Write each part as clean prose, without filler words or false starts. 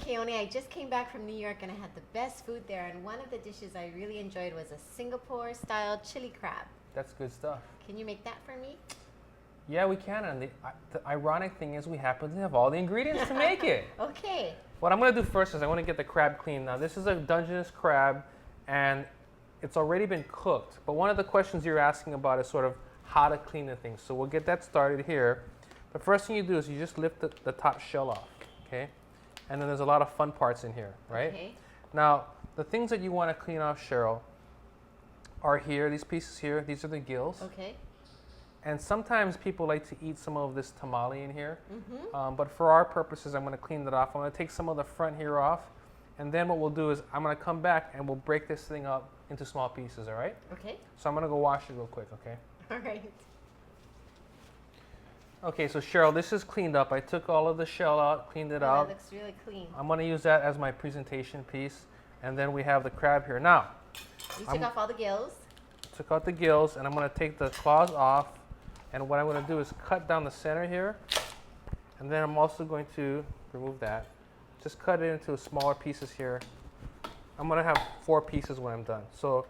Keone. I just came back from New York and I had the best food there. And one of the dishes I really enjoyed was a Singapore-style chili crab. That's good stuff. Can you make that for me? Yeah, we can. And the ironic thing is we happen to have all the ingredients to make it. Okay. What I'm going to do first is I want to get the crab clean. Now, this is a Dungeness crab, and it's already been cooked. But one of the questions you're asking about is sort of how to clean the thing. So we'll get that started here. The first thing you do is you just lift the top shell off, okay? And then there's a lot of fun parts in here, right? Okay. Now, the things that you want to clean off, Cheryl, are here, these pieces here. These are the gills. Okay. And sometimes people like to eat some of this tamale in here. Mm-hmm. But for our purposes, I'm going to clean that off. I'm going to take some of the front here off. And then what we'll do is I'm going to come back and we'll break this thing up into small pieces, all right? Okay. So I'm going to go wash it real quick, okay? All right. Okay, so Cheryl, this is cleaned up. I took all of the shell out, cleaned it out. That looks really clean. I'm going to use that as my presentation piece. And then we have the crab here. Now, You took off all the gills. took out the gills, and I'm going to take the claws off. And what I'm going to do is cut down the center here. And then I'm also going to remove that. Just cut it into smaller pieces here. I'm going to have 4 pieces when I'm done. So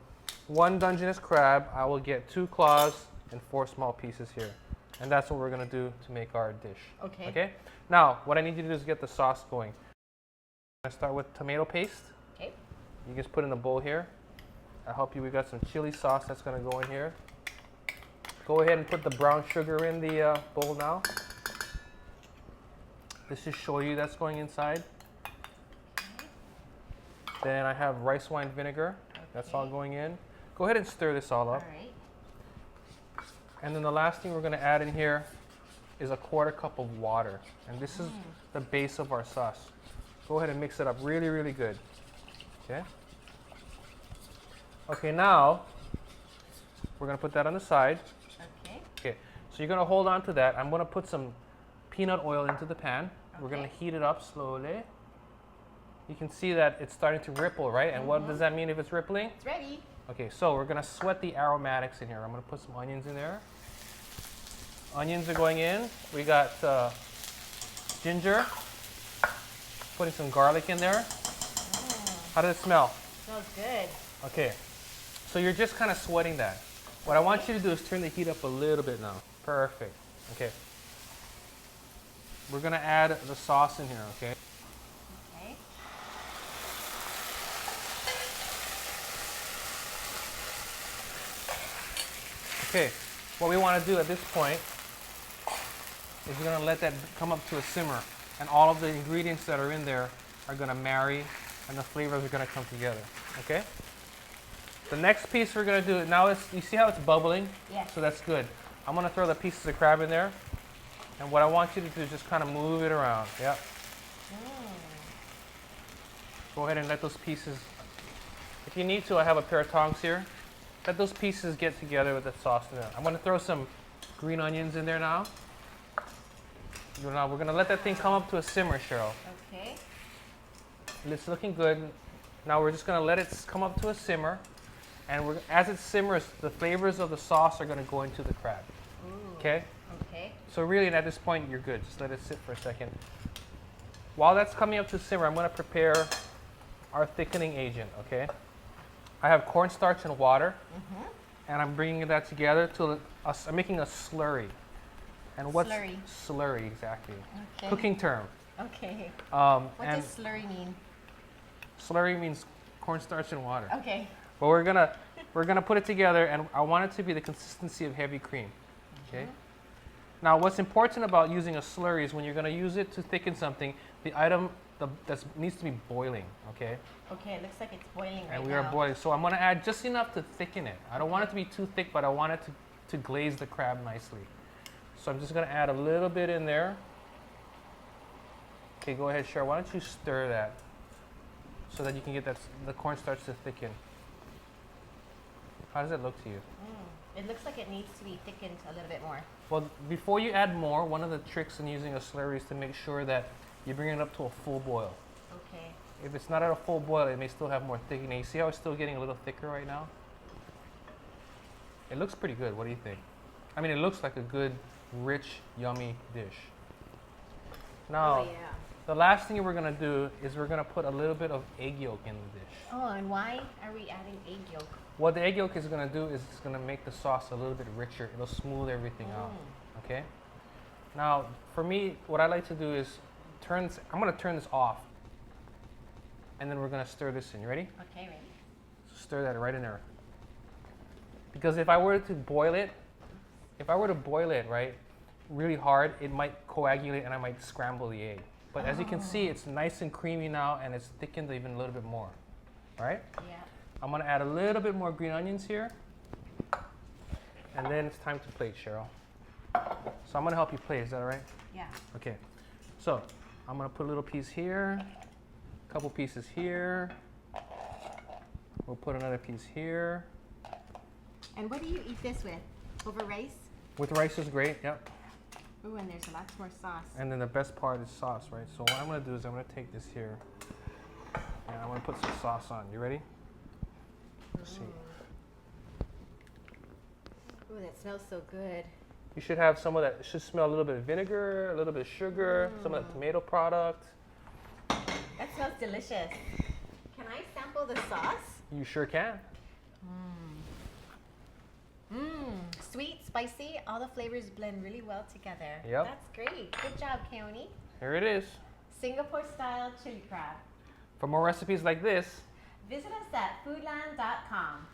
1 Dungeness crab, I will get 2 claws and 4 small pieces here. And that's what we're going to do to make our dish. Okay. Okay? Now, what I need you to do is get the sauce going. I'm going to start with tomato paste. Okay. You just put in a bowl here. I'll help you. We got some chili sauce that's going to go in here. Go ahead and put the brown sugar in the bowl now. This is shoyu that's going inside. Okay. Then I have rice wine vinegar. That's all going in. Go ahead and stir this all up. All right. And then the last thing we're going to add in here is a 1/4 cup of water. And this is the base of our sauce. Go ahead and mix it up really, really good. Okay? Okay, now we're going to put that on the side. Okay. Okay, so you're going to hold on to that. I'm going to put some peanut oil into the pan. We're going to heat it up slowly. You can see that it's starting to ripple, right? And what does that mean if it's rippling? It's ready. Okay, so we're going to sweat the aromatics in here. I'm going to put some onions in there. Onions are going in. We got ginger. Putting some garlic in there. How does it smell? Smells good. Okay, so you're just kind of sweating that. What I want you to do is turn the heat up a little bit now. Perfect. Okay. We're going to add the sauce in here, okay? Okay. Okay, what we want to do at this point is we're going to let that come up to a simmer. And all of the ingredients that are in there are going to marry and the flavors are going to come together, okay? The next piece we're going to do, now you see how it's bubbling? Yes. So that's good. I'm going to throw the pieces of crab in there. And what I want you to do is just kind of move it around. Yep. Go ahead and let those pieces, if you need to, I have a pair of tongs here. Let those pieces get together with the sauce in there. I'm going to throw some green onions in there now. Now we're going to let that thing come up to a simmer, Cheryl. Okay. It's looking good. Now we're just going to let it come up to a simmer. And as it simmers, the flavors of the sauce are going to go into the crab. Ooh. Okay? Okay. So really, at this point, you're good. Just let it sit for a second. While that's coming up to simmer, I'm going to prepare our thickening agent, okay? I have cornstarch and water, and I'm bringing that together till I'm making a slurry. And what's Slurry. Slurry, exactly. Okay. Cooking term. Okay. And What does slurry mean? slurry means cornstarch and water. Okay. But we're gonna put it together, and I want it to be the consistency of heavy cream. Okay. Now, what's important about using a slurry is when you're gonna use it to thicken something, the item that needs to be boiling. Okay. Okay. It looks like it's boiling right now. And we are boiling, so I'm gonna add just enough to thicken it. I don't want it to be too thick, but I want it to glaze the crab nicely. So I'm just gonna add a little bit in there. Okay, go ahead, Cheryl. Why don't you stir that so that you can get the cornstarch to thicken. How does it look to you? It looks like it needs to be thickened a little bit more. Well, before you add more, one of the tricks in using a slurry is to make sure that you bring it up to a full boil. Okay. If it's not at a full boil, it may still have more thickening. You see how it's still getting a little thicker right now? It looks pretty good. What do you think? I mean, it looks like a good, rich, yummy dish. Now, Oh, yeah. The last thing we're gonna do is we're gonna put a little bit of egg yolk in the dish. Oh, and why are we adding egg yolk? What the egg yolk is gonna do is it's gonna make the sauce a little bit richer. It'll smooth everything out. Okay. Now, for me, what I like to do is I'm gonna turn this off, and then we're gonna stir this in. You ready? Okay, ready. Stir that right in there. Because if I were to boil it, right, really hard, it might coagulate and I might scramble the egg. But as you can see, it's nice and creamy now, and it's thickened even a little bit more. All right? Yeah. I'm gonna add a little bit more green onions here. And then it's time to plate, Cheryl. So I'm gonna help you plate, is that all right? Yeah. Okay. So I'm gonna put a little piece here, a couple pieces here. We'll put another piece here. And what do you eat this with? Over rice? With rice is great, yep. Ooh, and there's lots more sauce. And then the best part is sauce, right? So what I'm gonna do is I'm gonna take this here, and I'm gonna put some sauce on. You ready? Let's see. Ooh, that smells so good. You should have some of that. It should smell a little bit of vinegar, a little bit of sugar, some of that tomato product. That smells delicious. Can I sample the sauce? You sure can. Sweet, spicy, all the flavors blend really well together. Yep. That's great. Good job, Keone. Here it is. Singapore style chili crab. For more recipes like this, Visit us at foodland.com.